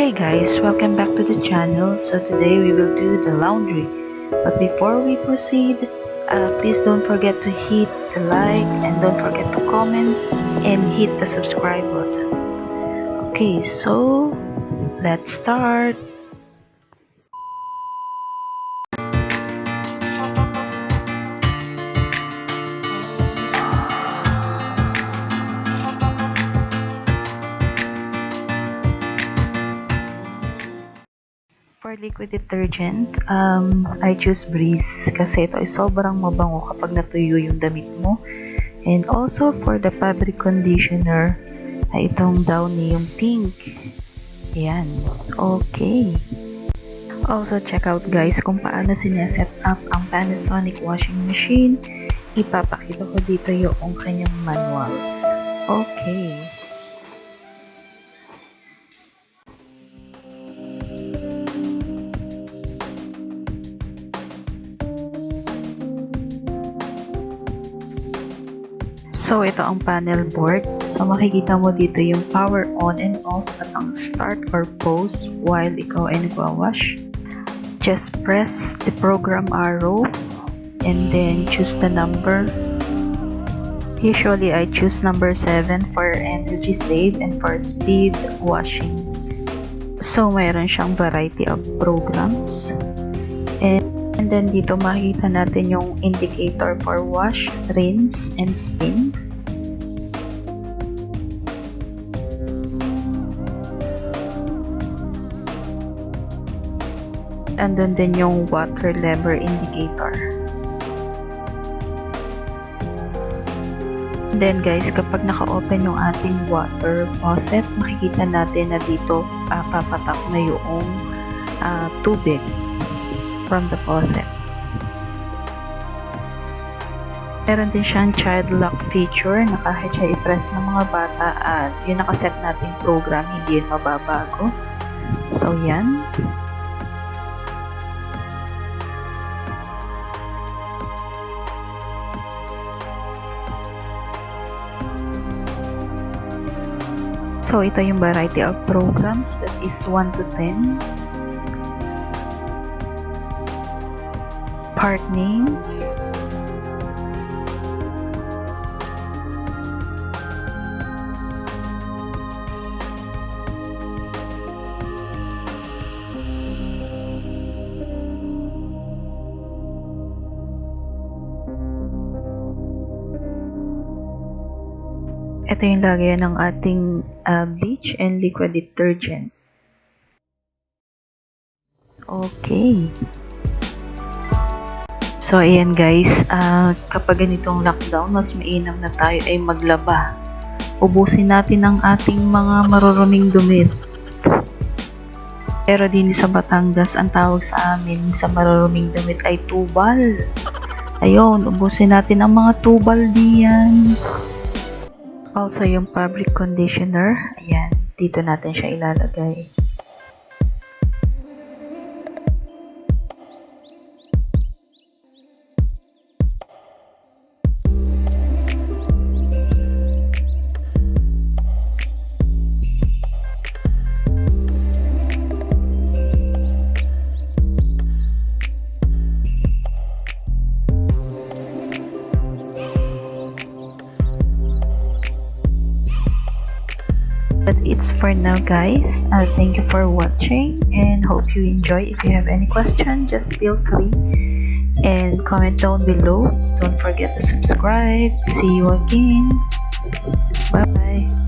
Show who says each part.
Speaker 1: Hey guys, welcome back to the channel. So today we will do the laundry. But before we proceed, please don't forget to hit the like and don't forget to comment and hit the subscribe button. Okay, so let's start. For liquid detergent, I choose Breeze kasi ito ay sobrang mabango kapag natuyo yung damit mo. And also for the fabric conditioner, ay itong Downy yung pink. Yan. Okay. Also check out guys kung paano sineset up ang Panasonic Washing Machine. Ipapakita ko dito yung kanyang manuals. Okay. So, ito ang panel board. So, makikita mo dito yung power on and off at ang start or pause while ikaw ay nagwawash. Just press the program arrow and then choose the number. Usually, I choose number 7 for energy save and for speed washing. So, mayroon siyang variety of programs. And then dito makikita natin yung indicator for wash, rinse, and spin. And then din yung water level indicator. And then guys, kapag naka-open yung ating water faucet, makikita natin na dito papatak na yung tubig from the faucet. Meron din siyang child lock feature na kahit siya i-press ng mga bata at yung nakaset nating program, hindi yun mababago. So, yan. So, ito yung variety of programs that is 1 to 10. Part names. Ito yung lagayan ng ating bleach and liquid detergent. Okay. So, ayan guys, kapag ganitong lockdown, mas mainam na tayo ay maglaba. Ubusin natin ang ating mga maruruming damit. Pero din sa Batangas, ang tawag sa amin sa maruruming damit ay tubal. Ayun, ubusin natin ang mga tubal diyan. Also, yung fabric conditioner, ayan, dito natin siya ilalagay. But it's for now guys. Thank you for watching and hope you enjoy. If you have any question, just feel free and comment down below. Don't forget to subscribe. See you again. Bye bye.